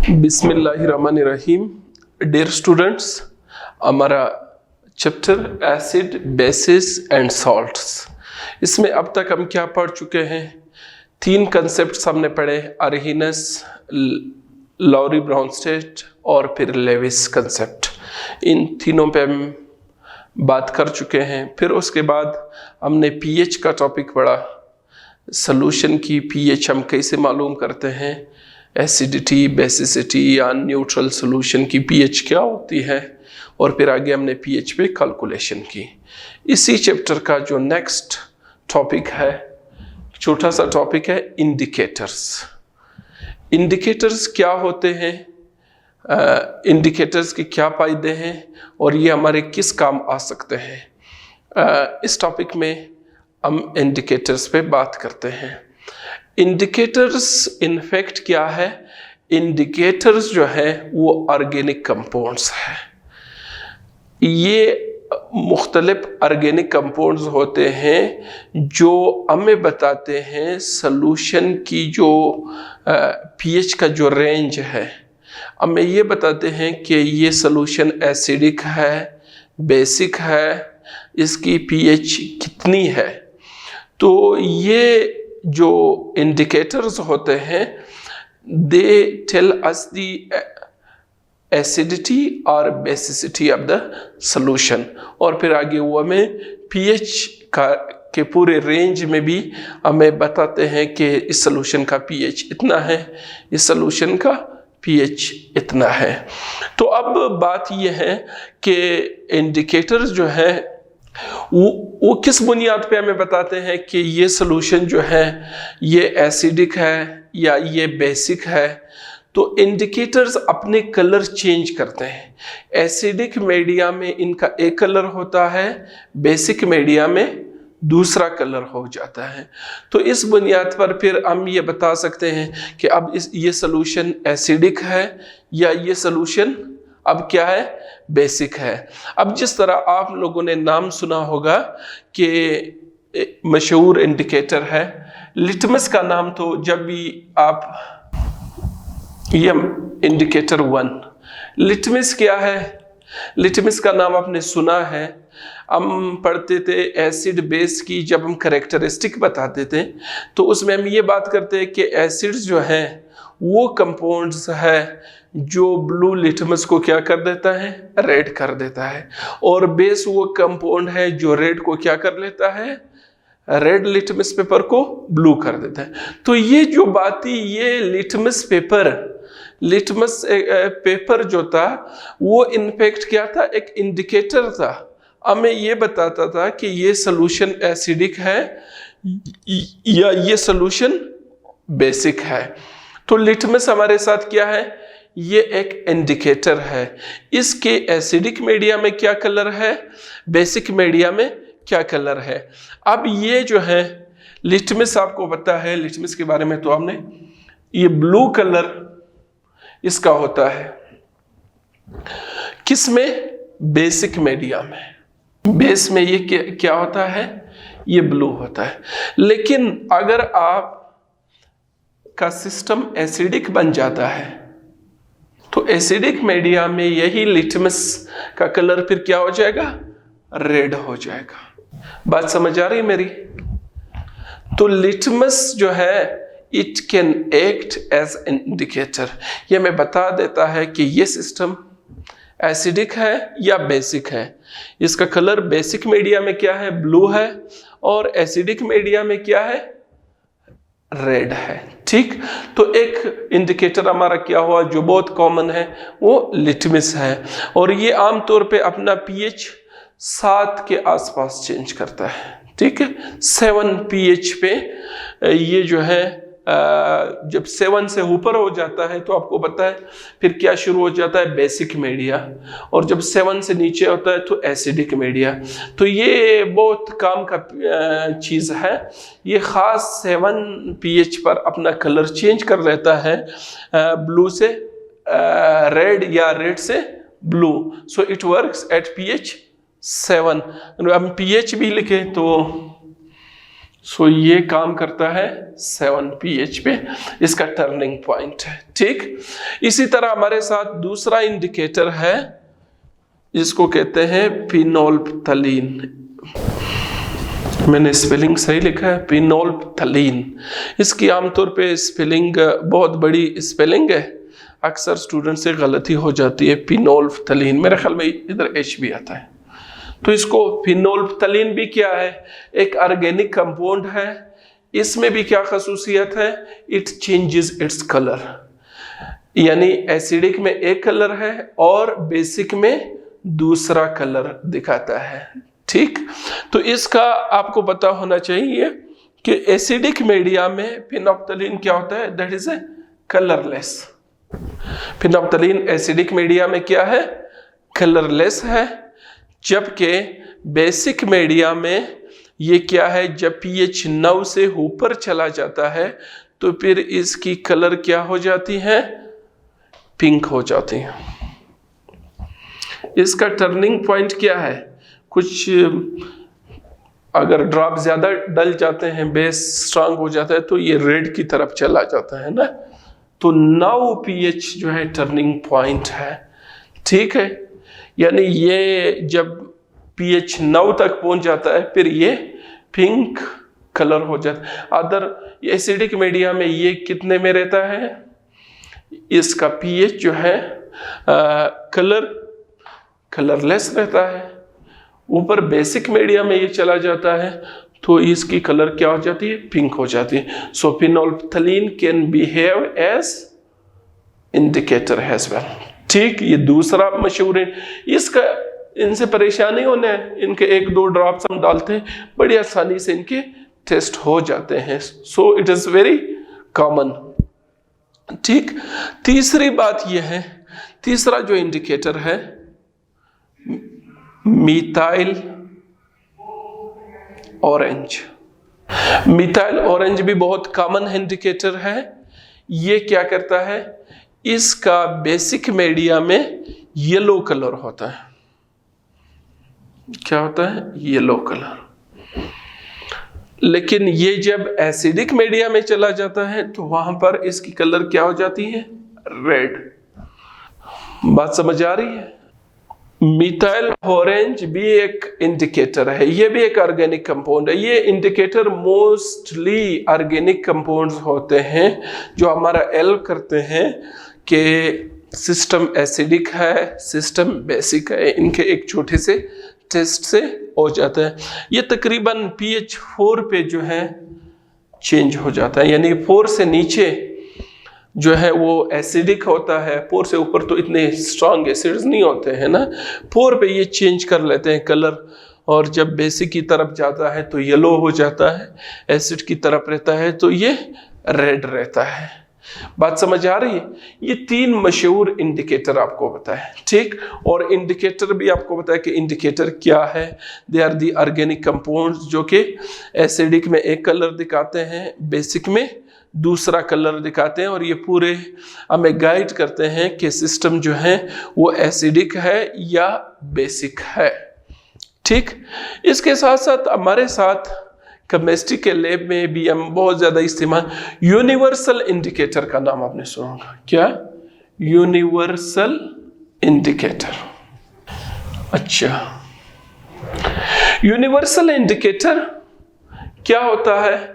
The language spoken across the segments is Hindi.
बिस्मिल्लाहिर्रहमानिर्रहीम। डियर स्टूडेंट्स, हमारा chapter acid, basis and salts, इसमें अब तक हम क्या पढ़ चुके हैं? 3 कंसेप्ट हमने पढ़े, अरहीनस, लॉरी ब्राउनस्टेड और फिर लेविस कंसेप्ट। इन तीनों पे हम बात कर चुके हैं। फिर उसके बाद हमने पीएच का टॉपिक पढ़ा, सॉल्यूशन की पीएच हम कैसे मालूम करते हैं, एसिडिटी, बेसिसिटी या न्यूट्रल सॉल्यूशन की पीएच क्या होती है, और फिर आगे हमने पीएच पे कैलकुलेशन की। इसी चैप्टर का जो नेक्स्ट टॉपिक है, छोटा सा टॉपिक है इंडिकेटर्स। इंडिकेटर्स क्या होते हैं, इंडिकेटर्स के क्या फायदे हैं और ये हमारे किस काम आ सकते हैं। इस टॉपिक में हम इंडिकेटर्स पे बात करते हैं। इंडिकेटर्स इनफैक्ट क्या है? इंडिकेटर्स जो है वो ऑर्गेनिक कंपाउंड्स है। ये मुख्तलिफ ऑर्गेनिक कंपाउंड्स होते हैं जो हमें बताते हैं सॉल्यूशन की जो पीएच का जो रेंज है। हमें ये बताते हैं कि ये सॉल्यूशन एसिडिक है, बेसिक है, इसकी पीएच कितनी है। तो ये जो इंडिकेटर्स होते हैं, they tell us the acidity और बेसिसिटी ऑफ द सॉल्यूशन, और फिर आगे वो हमें पीएच के पूरे रेंज में भी हमें बताते हैं कि इस सॉल्यूशन का पीएच इतना है, इस सॉल्यूशन का पीएच इतना है। तो अब बात ये है कि इंडिकेटर्स जो है वो किस बुनियाद पे हमें बताते हैं कि ये सॉल्यूशन जो है ये एसिडिक है या ये बेसिक है। तो इंडिकेटर्स अपने कलर चेंज करते हैं। एसिडिक मीडिया में इनका एक कलर होता है, बेसिक मीडिया में दूसरा कलर हो जाता है। तो इस बुनियाद पर फिर हम ये बता सकते हैं कि अब ये सॉल्यूशन एसिडिक है या ये सॉल्यूशन अब क्या है, बेसिक है। अब जिस तरह आप लोगों ने नाम सुना होगा कि मशहूर इंडिकेटर है लिटमस का नाम, तो जब भी आप ये इंडिकेटर 1, लिटमस क्या है? लिटमस का नाम आपने सुना है। हम पढ़ते थे एसिड बेस की, जब हम कैरेक्टरिस्टिक बताते थे तो उसमें हम ये बात करते हैं कि एसिड्स जो हैं वो कंपाउंड्स है जो ब्लू लिटमस को क्या कर देता है, रेड कर देता है, और बेस वो कंपाउंड है जो रेड को क्या कर लेता है, रेड लिटमस पेपर को ब्लू कर देता है। तो ये जो बात थी, ये लिटमस पेपर जो था वो इनफैक्ट क्या था, एक इंडिकेटर था। हमें ये बताता था कि ये सॉल्यूशन एसिडिक है या ये सॉल्यूशन बेसिक है। तो लिटमस हमारे साथ क्या है, ये एक इंडिकेटर है। इसके एसिडिक मीडिया में क्या कलर है, बेसिक मीडिया में क्या कलर है। अब ये जो है लिटमस, आपको पता है लिटमस के बारे में, तो हमने ये ब्लू कलर इसका होता है किसमें, बेसिक मीडिया में। बेस में ये क्या होता है, ये ब्लू होता है। लेकिन अगर आप का सिस्टम एसिडिक बन जाता है तो एसिडिक मीडिया में यही लिटमस का कलर फिर क्या हो जाएगा, रेड हो जाएगा। बात समझ आ रही है मेरी? तो लिटमस जो है it can act as an indicator. ये हमें बता देता है कि ये सिस्टम एसिडिक है या बेसिक है। इसका कलर बेसिक मीडिया में क्या है, ब्लू है, और एसिडिक मीडिया में क्या है, रेड है। ठीक, तो एक इंडिकेटर हमारा क्या हुआ जो बहुत कॉमन है, वो लिटमस है, और ये आमतौर पे अपना पीएच 7 के आसपास चेंज करता है। ठीक है, 7 पीएच पे ये जो है जब 7 से ऊपर हो जाता है तो आपको पता है फिर क्या शुरू हो जाता है, बेसिक मीडिया, और जब 7 से नीचे होता है तो एसिडिक मीडिया। तो ये बहुत काम का चीज़ है। ये ख़ास 7 पीएच पर अपना कलर चेंज कर लेता है, ब्लू से रेड या रेड से blue. So it works at pH 7। हम पीएच भी लिखें तो सो ये काम करता है 7 pH पे, इसका टर्निंग पॉइंट है। ठीक, इसी तरह हमारे साथ दूसरा इंडिकेटर है, इसको कहते हैं फिनोल्फ्थलीन। मैंने स्पेलिंग सही लिखा है, फिनोल्फ्थलीन। इसकी आमतौर पे स्पेलिंग बहुत बड़ी स्पेलिंग है, अक्सर स्टूडेंट से गलती हो जाती है। फिनोल्फ्थलीन, मेरे ख्याल में इधर एच भी आता है। तो इसको फिनोल्फ्थलीन भी क्या है, एक ऑर्गेनिक कंपाउंड है। इसमें भी क्या खसूसियत है, इट चेंजेस इट्स कलर, यानी एसिडिक में एक कलर है और बेसिक में दूसरा कलर दिखाता है। ठीक, तो इसका आपको पता होना चाहिए कि एसिडिक मीडिया में फिनोल्फ्थलीन क्या होता है, that is a colourless. Phenolphthalein acidic media में क्या है, कलरलेस है, जबकि बेसिक मीडिया में ये क्या है, जब pH 9 से ऊपर चला जाता है तो फिर इसकी कलर क्या हो जाती है, पिंक हो जाती है। इसका टर्निंग पॉइंट क्या है, कुछ अगर ड्रॉप ज्यादा डल जाते हैं, बेस स्ट्रांग हो जाता है तो ये रेड की तरफ चला जाता है ना। तो 9 pH जो है टर्निंग पॉइंट है। ठीक है, यानी ये जब pH 9 तक पहुंच जाता है फिर ये पिंक कलर हो जाता है। अदर एसिडिक मीडिया में ये कितने में रहता है, इसका pH जो है कलरलेस रहता है। ऊपर बेसिक मीडिया में ये चला जाता है तो इसकी कलर क्या हो जाती है, पिंक हो जाती है। So phenolphthalein can behave as indicator as well. ठीक, ये दूसरा मशहूर है। इसका इनसे परेशानी होने है, इनके 1-2 ड्रॉप्स हम डालते हैं, बड़ी आसानी से इनके टेस्ट हो जाते हैं। So it is very common. ठीक, तीसरी बात यह है, तीसरा जो इंडिकेटर है मिथाइल ऑरेंज। मिथाइल ऑरेंज भी बहुत कॉमन इंडिकेटर है। ये क्या करता है, इसका बेसिक मीडिया में येलो कलर होता है। क्या होता है, येलो कलर। लेकिन ये जब एसिडिक मीडिया में चला जाता है तो वहां पर इसकी कलर क्या हो जाती है, रेड। बात समझ आ रही है। मिथाइल ऑरेंज भी एक इंडिकेटर है, ये भी एक ऑर्गेनिक कंपाउंड है। ये इंडिकेटर मोस्टली ऑर्गेनिक कंपाउंड्स होते हैं जो हमारा हेल्प करते हैं कि सिस्टम एसिडिक है, सिस्टम बेसिक है। इनके एक छोटे से टेस्ट से हो जाता है। ये तकरीबन pH 4 पे जो है चेंज हो जाता है, यानी 4 से नीचे जो है वो एसिडिक होता है, 4 से ऊपर तो इतने स्ट्रॉन्ग एसिड्स नहीं होते हैं ना। 4 पे ये चेंज कर लेते हैं कलर, और जब बेसिक की तरफ जाता है तो येलो हो जाता है, एसिड की तरफ रहता है तो ये रेड रहता है। बात समझ आ रही है। ये 3 मशहूर इंडिकेटर आपको बताए। ठीक, और इंडिकेटर भी आपको बताया कि इंडिकेटर क्या है। They are the organic compounds जो कि एसिडिक में एक कलर दिखाते हैं, बेसिक में दूसरा कलर दिखाते हैं, और ये पूरे हमें गाइड करते हैं कि सिस्टम जो है वो एसिडिक है या बेसिक है। ठीक, इसके साथ साथ हमारे साथ केमिस्ट्री के लैब में भी हम बहुत ज़्यादा इस्तेमाल यूनिवर्सल इंडिकेटर का नाम आपने सुना होगा। क्या, यूनिवर्सल इंडिकेटर। अच्छा, यूनिवर्सल इंडिकेटर क्या होता है।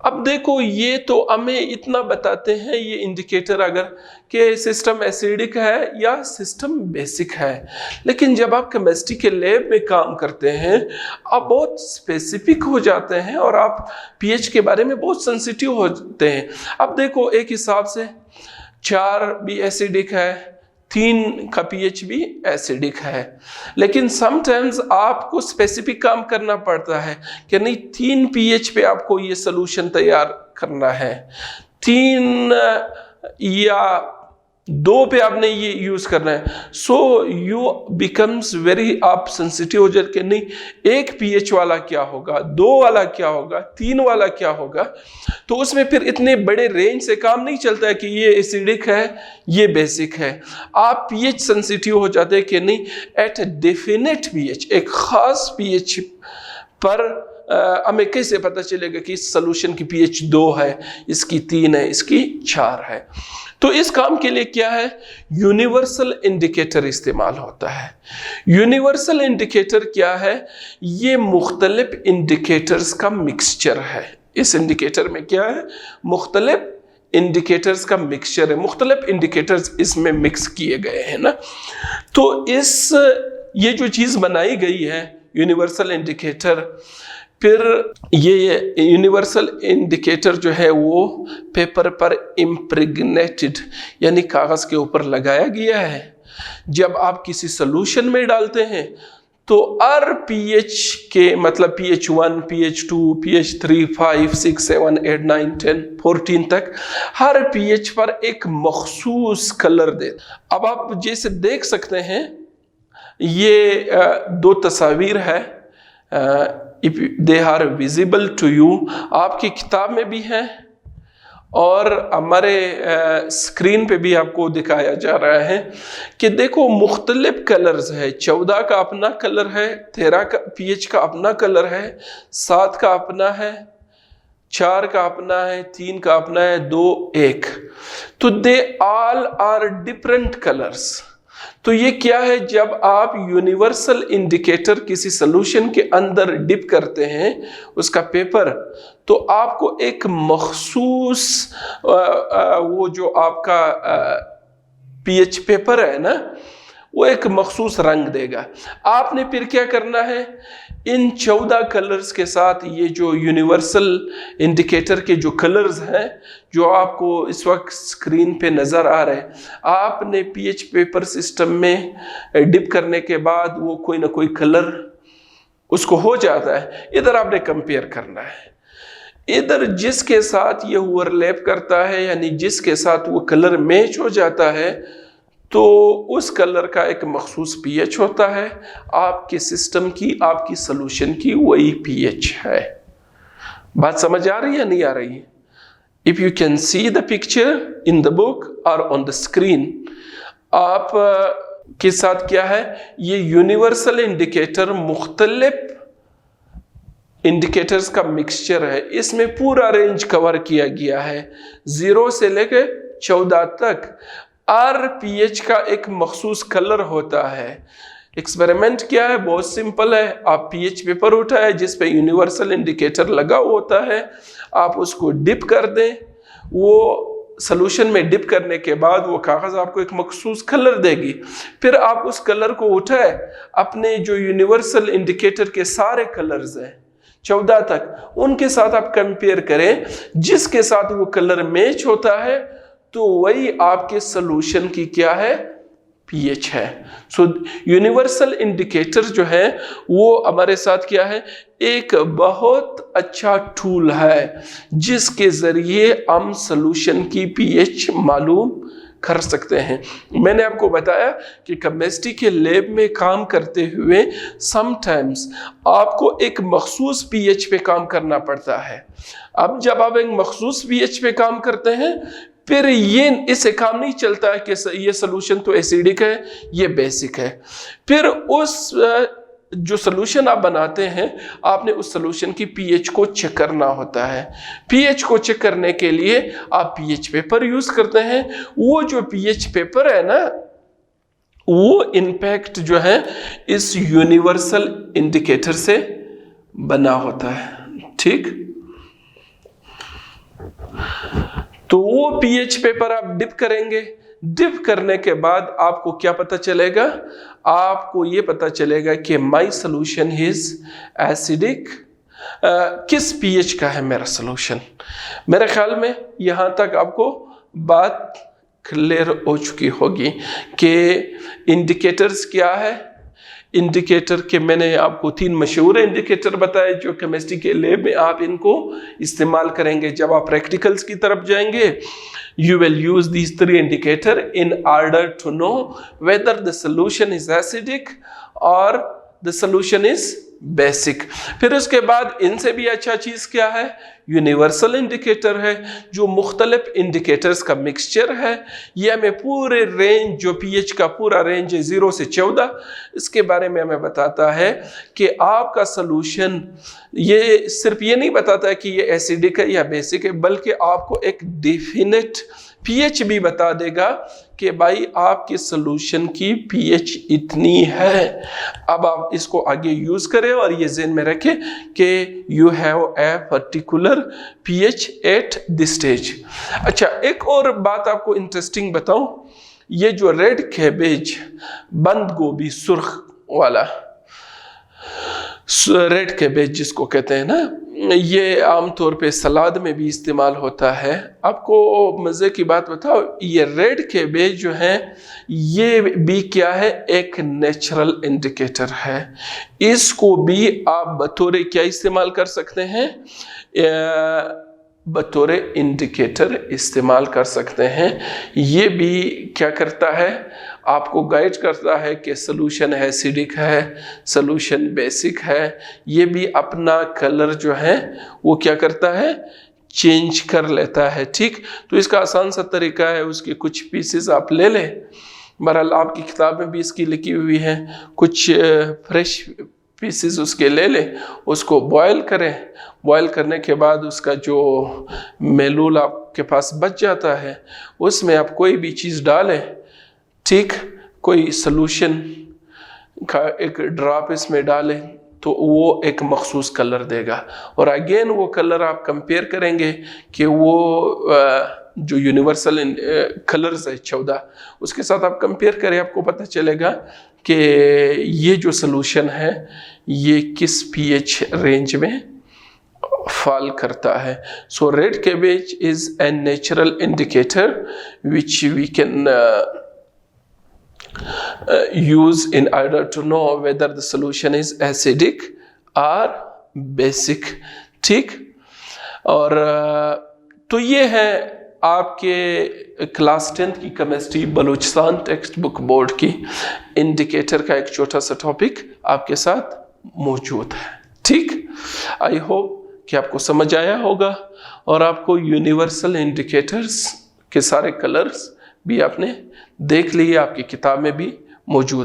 अब देखो, ये तो हमें इतना बताते हैं ये इंडिकेटर अगर कि सिस्टम एसिडिक है या सिस्टम बेसिक है, लेकिन जब आप केमिस्ट्री के लैब में काम करते हैं आप बहुत स्पेसिफिक हो जाते हैं और आप पीएच के बारे में बहुत सेंसिटिव होते हैं। अब देखो, एक हिसाब से 4 भी एसिडिक है, 3 का पीएच भी एसिडिक है, लेकिन समटाइम्स आपको स्पेसिफिक काम करना पड़ता है कि नहीं 3 पीएच पे आपको ये सोल्यूशन तैयार करना है, 3 या 2 पे आपने ये यूज करना है। सो यू बिकम्स वेरी आप सेंसिटिव हो जाते कि नहीं 1 पीएच वाला क्या होगा, 2 वाला क्या होगा, 3 वाला क्या होगा। तो उसमें फिर इतने बड़े रेंज से काम नहीं चलता है कि ये एसिडिक है ये बेसिक है। आप पीएच सेंसिटिव हो जाते हैं कि नहीं एट डेफिनेट पीएच, एक खास पीएच पर हमें कैसे पता चलेगा कि इस सोल्यूशन की pH 2 है, इसकी 3 है, इसकी 4 है? तो इस काम के लिए क्या है, यूनिवर्सल इंडिकेटर इस्तेमाल होता है। यूनिवर्सल इंडिकेटर क्या है, ये मुख्तलिफ इंडिकेटर्स का मिक्सचर है। इस इंडिकेटर में क्या है, मुख्तलिफ इंडिकेटर्स का मिक्सचर है, मुख्तलिफ इंडिकेटर्स इसमें मिक्स किए गए हैं ना। तो ये जो चीज़ बनाई गई है यूनिवर्सल इंडिकेटर, फिर ये यूनिवर्सल इंडिकेटर जो है वो पेपर पर इम्प्रेग्नेटेड यानी कागज़ के ऊपर लगाया गया है। जब आप किसी सोल्यूशन में डालते हैं तो हर pH के मतलब pH 1, pH 2, pH 3, 5, 6, 7, 8, 9, 10, 14 तक हर pH पर एक मखसूस कलर दे। अब आप जैसे देख सकते हैं, ये दो तस्वीर है, if they are visible to you, आपकी किताब में भी है और हमारे स्क्रीन पे भी आपको दिखाया जा रहा है कि देखो मुख्तलिफ कलर्स है। 14 का अपना कलर है, 13 का pH का अपना कलर है, 7 का अपना है, 4 का अपना है, 3 का अपना है, 2, 1। तो they all are different colours. तो ये क्या है, जब आप यूनिवर्सल इंडिकेटर किसी सोल्यूशन के अंदर डिप करते हैं उसका पेपर, तो आपको एक मखसूस वो जो आपका pH पेपर है ना, वो एक मखसूस रंग देगा। आपने फिर क्या करना है, इन 14 कलर्स के साथ ये जो यूनिवर्सल इंडिकेटर के जो कलर्स हैं जो आपको इस वक्त स्क्रीन पे नज़र आ रहे हैं, आपने pH पेपर सिस्टम में डिप करने के बाद वो कोई ना कोई कलर उसको हो जाता है। इधर आपने कंपेयर करना है, इधर जिसके साथ ये ओवरलैप करता है यानी जिसके साथ वो कलर मैच हो जाता है तो उस कलर का एक मखसूस pH होता है। आपके सिस्टम की, आपकी सोल्यूशन की वही pH है। बात समझ आ रही है नहीं आ रही है? If you can see the picture in the book और ऑन द स्क्रीन, आप के साथ क्या है, ये यूनिवर्सल इंडिकेटर मुख्तलिफ इंडिकेटर्स का मिक्सचर है। इसमें पूरा रेंज कवर किया गया है, 0 से लेकर 14 तक। हर pH का एक मखसूस कलर होता है। एक्सपेरिमेंट क्या है, बहुत सिंपल है। आप pH पेपर उठाए जिस पे यूनिवर्सल इंडिकेटर लगा होता है, आप उसको डिप कर दें। वो सोल्यूशन में डिप करने के बाद वो कागज़ आपको एक मखसूस कलर देगी। फिर आप उस कलर को उठाए, अपने जो यूनिवर्सल इंडिकेटर के सारे कलर्स हैं 14 तक, उनके साथ आप कंपेयर करें। जिसके साथ वो कलर मैच होता है तो वही आपके सोल्यूशन की क्या है, pH है। सो यूनिवर्सल इंडिकेटर जो है वो हमारे साथ क्या है, एक बहुत अच्छा टूल है जिसके जरिए हम सोल्यूशन की pH मालूम कर सकते हैं। मैंने आपको बताया कि केमिस्ट्री के लैब में काम करते हुए समटाइम्स आपको एक मखसूस pH पे काम करना पड़ता है। अब जब आप एक मखसूस pH पे काम करते हैं, फिर ये इससे काम नहीं चलता है कि ये सोल्यूशन तो एसिडिक है, ये बेसिक है। फिर उस जो सोल्यूशन आप बनाते हैं, आपने उस सोल्यूशन की pH को चेक करना होता है। pH को चेक करने के लिए आप pH पेपर यूज करते हैं। वो जो pH पेपर है ना, वो इम्पैक्ट जो है इस यूनिवर्सल इंडिकेटर से बना होता है। ठीक, तो वो pH पेपर आप डिप करेंगे। डिप करने के बाद आपको क्या पता चलेगा, आपको ये पता चलेगा कि माई सोल्यूशन इज एसिडिक। किस pH का है मेरा सोल्यूशन। मेरे ख्याल में यहाँ तक आपको बात क्लियर हो चुकी होगी कि इंडिकेटर्स क्या है। इंडिकेटर के मैंने आपको 3 मशहूर इंडिकेटर बताए जो केमिस्ट्री के लैब में आप इनको इस्तेमाल करेंगे। जब आप प्रैक्टिकल्स की तरफ जाएंगे, you will use these 3 indicators in order to know whether the solution is acidic or the solution is basic. फिर उसके बाद इनसे भी अच्छा चीज़ क्या है, यूनिवर्सल इंडिकेटर है, जो मुख्तलिफ इंडिकेटर्स का मिक्सचर है। ये हमें पूरे रेंज, जो पीएच का पूरा रेंज है 0 से 14, इसके बारे में हमें बताता है कि आपका सलूशन, ये सिर्फ ये नहीं बताता है कि ये एसिडिक है या बेसिक है, बल्कि आपको एक डेफिनेट पीएच भी बता देगा कि भाई आपके सलूशन की पीएच इतनी है। अब आप इसको आगे यूज करें और ये ज़हन में रखें कि you have a particular pH at this stage. अच्छा, एक और बात आपको इंटरेस्टिंग बताऊं, ये जो रेड कैबेज, बंद गोभी सुर्ख वाला, रेड कैबेज जिसको कहते हैं ना, ये आमतौर पे सलाद में भी इस्तेमाल होता है। आपको मज़े की बात बताओ, ये रेड कैबेज जो है ये भी क्या है, एक नेचुरल इंडिकेटर है। इसको भी आप बतौर क्या इस्तेमाल कर सकते हैं, बतौर इंडिकेटर इस्तेमाल कर सकते हैं। ये भी क्या करता है, आपको गाइड करता है कि सलूशन एसिडिक है, सलूशन बेसिक है। ये भी अपना कलर जो है वो क्या करता है, चेंज कर लेता है। ठीक, तो इसका आसान सा तरीका है, उसके कुछ पीसेस आप ले लें। बहरहाल आपकी किताब में भी इसकी लिखी हुई है, कुछ फ्रेश पीसेस उसके ले लें, उसको बॉयल करें। बॉयल करने के बाद उसका जो मेलूल आपके पास बच जाता है, उसमें आप कोई भी चीज़ डालें, ठीक, कोई सलूशन का एक ड्रॉप इसमें डालें तो वो एक मखसूस कलर देगा। और अगेन वो कलर आप कंपेयर करेंगे कि वो जो यूनिवर्सल कलर्स है 14, उसके साथ आप कंपेयर करें, आपको पता चलेगा कि ये जो सलूशन है ये किस पीएच रेंज में फॉल करता है। So red cabbage is a natural indicator which we can use in order to know whether the solution is acidic or basic। ठीक, और तो ये है आपके क्लास 10th की chemistry Balochistan text book board की इंडिकेटर का एक छोटा सा टॉपिक आपके साथ मौजूद है। ठीक, आई होप कि आपको समझ आया होगा और आपको यूनिवर्सल इंडिकेटर्स के सारे कलर्स भी आपने देख लिए, आपकी किताब में भी मौजूद।